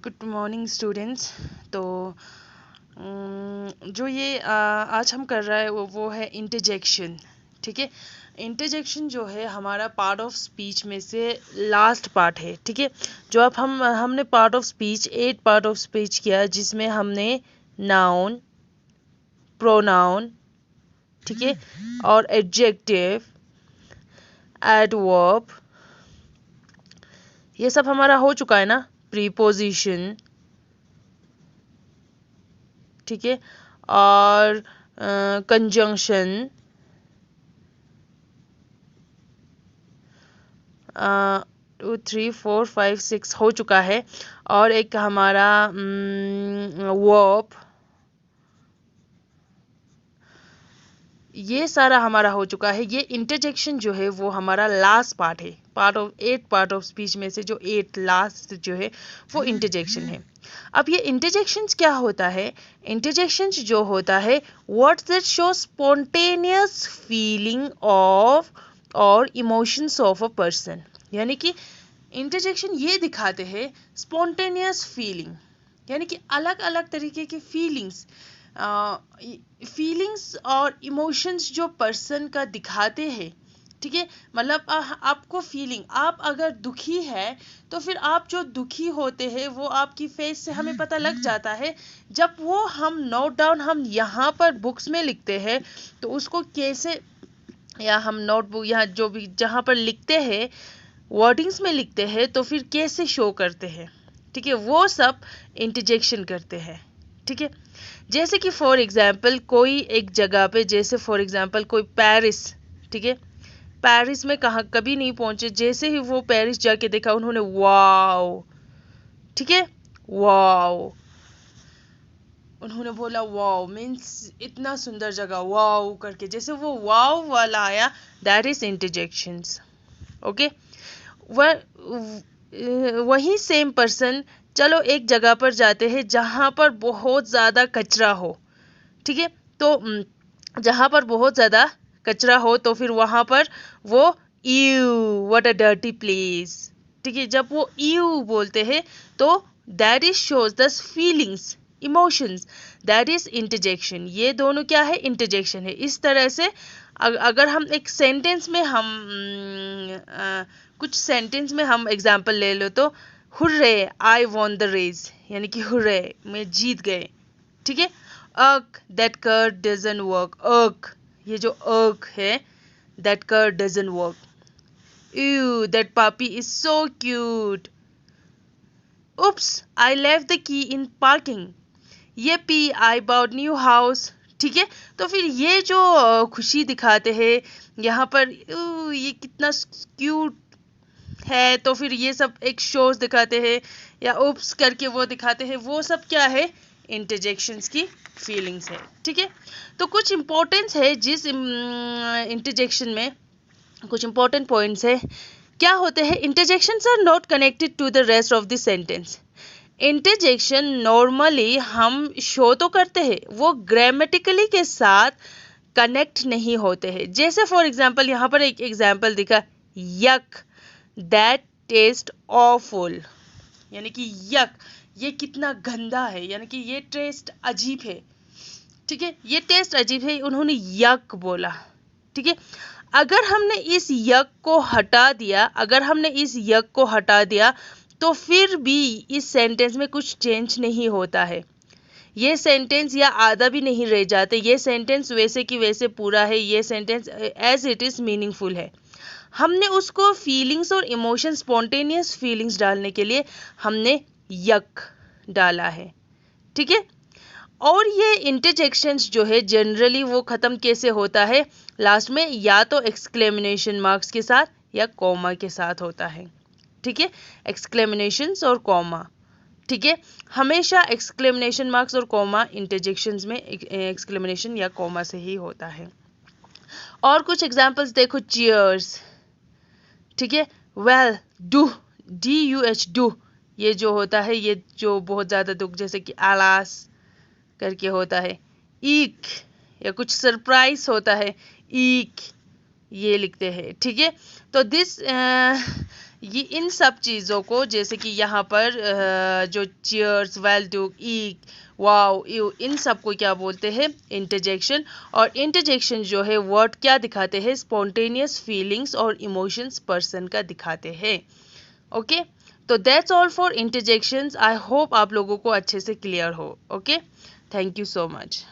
Good morning students. तो जो ये आज हम कर रहा है वो है इंटरजेक्शन। ठीक है, इंटरजेक्शन जो है हमारा पार्ट ऑफ स्पीच में से लास्ट पार्ट है। ठीक है, जो अब हमने part of speech 8 part of speech किया, जिसमें हमने नाउन, प्रोनाउन, ठीक है, और एडजेक्टिव, एडवर्ब, ये सब हमारा हो चुका है ना। प्रीपोजिशन, ठीक है, और कंजंक्शन, 2 3 4 5 6 हो चुका है, और एक हमारा वर्ब, ये सारा हमारा हो चुका है। ये इंटरजेक्शन जो है वो हमारा लास्ट पार्ट है। Part of 8 part of speech में से जो 8 लास्ट जो है वो इंटरजेक्शन है। अब ये इंटरजेक्शंस क्या होता है? इंटरजेक्शंस जो होता है, words that show spontaneous feeling of और इमोशंस ऑफ अ पर्सन। यानी कि इंटरजेक्शन ये दिखाते हैं स्पॉन्टेनियस फीलिंग, यानी कि अलग अलग तरीके की फीलिंग्स और इमोशंस जो पर्सन का दिखाते हैं। ठीक है, मतलब आपको फीलिंग, आप अगर दुखी है तो फिर आप जो दुखी होते हैं वो आपकी फेस से हमें पता लग जाता है। जब वो हम नोट डाउन हम यहाँ पर बुक्स में लिखते हैं तो उसको कैसे, या हम नोटबुक यहाँ जो भी जहाँ पर लिखते हैं वर्डिंग्स में लिखते हैं तो फिर कैसे शो करते हैं। ठीक है, वो सब इंटरजेक्शन करते हैं। ठीक है, जैसे कि फॉर एग्जांपल कोई एक जगह पे, जैसे फॉर एग्जांपल कोई पेरिस, ठीक है, पेरिस में कहाँ कभी नहीं पहुंचे, जैसे ही वो पेरिस जाके देखा उन्होंने वाओ, ठीक है, वाओ, उन्होंने बोला वाओ मीन्स इतना सुंदर जगह, वाओ करके जैसे वो वाओ वाला आया, दैट इज इंटरजेक्शंस। ओके, वही सेम पर्सन, चलो एक जगह पर जाते हैं जहां पर बहुत ज़्यादा कचरा हो। ठीक है, तो जहां पर बहुत ज़्यादा कचरा हो तो फिर वहां पर वो you what a dirty place, ठीक है, जब वो यू बोलते हैं तो that is shows the feelings, emotions, that is interjection. ये दोनों क्या है? इंटरजेक्शन है। इस तरह से अगर हम एक सेंटेंस में कुछ सेंटेंस में हम एग्जाम्पल ले लो तो hurray I won the race, यानी कि हुर्रे मैं जीत गए। ठीक है, अर्क दैट कर डजन वर्क, अर्क ये जो अर्क है, that car doesn't work. Ew, that puppy is so cute. Oops, I left the key in parking. Yippee, I bought new house. ठीक है, तो फिर ये जो खुशी दिखाते हैं यहाँ पर, ये कितना क्यूट है, तो फिर ये सब एक शोज दिखाते हैं या उप्स करके वो दिखाते हैं, वो सब क्या है? इंटरजेक्शंस की फीलिंग्स है। ठीक है, तो कुछ इम्पोर्टेंस है जिस इंटरजेक्शन में, कुछ इंपॉर्टेंट पॉइंट्स है। क्या होते हैं? Interjections are not connected to the rest of the sentence. Interjection normally हम शो तो करते हैं, वो ग्रामेटिकली के साथ कनेक्ट नहीं होते हैं। जैसे फॉर एग्जांपल यहाँ पर एक एग्जांपल दिखा, यक दैट टेस्ट ऑफुल, यानी कि यक ये कितना गंदा है, यानी कि ये टेस्ट अजीब है। ठीक है, ये टेस्ट अजीब है, उन्होंने यक बोला। ठीक है, अगर हमने इस यक को हटा दिया, अगर हमने इस यक को हटा दिया तो फिर भी इस सेंटेंस में कुछ चेंज नहीं होता है। ये सेंटेंस या आधा भी नहीं रह जाते, ये सेंटेंस वैसे की वैसे पूरा है, ये sentence as it is meaningful है। हमने उसको फीलिंग्स और इमोशन, स्पॉन्टेनियस फीलिंग्स डालने के लिए हमने यक डाला है। ठीक है, और ये इंटरजेक्शंस जो है जनरली वो ख़त्म कैसे होता है? लास्ट में या तो एक्सक्लेमेशन मार्क्स के साथ या कॉमा के साथ होता है। ठीक है, एक्सक्लेमेशंस और कॉमा। ठीक है, हमेशा एक्सक्लेमेशन मार्क्स और कॉमा इंटरजेक्शंस में एक्सक्लेमेशन या कॉमा से ही होता है। और कुछ एग्जांपल्स देखो, चीयर्स, ठीक है, वेल, डू, DUH, डू, ये जो होता है, ये जो बहुत ज़्यादा दुख, जैसे कि आलास करके होता है, ईक, या कुछ सरप्राइज होता है, ईक, ये लिखते हैं। ठीक है, तो दिस ये इन सब चीज़ों को, जैसे कि यहाँ पर जो cheers, well do, eek, wow, you, इन सब को क्या बोलते हैं? इंटरजेक्शन। और इंटरजेक्शन जो है वर्ड क्या दिखाते हैं? स्पॉन्टेनियस फीलिंग्स और इमोशंस पर्सन का दिखाते हैं। ओके, तो that's all for interjections. I hope आप लोगों को अच्छे से क्लियर हो। Okay, thank you so much.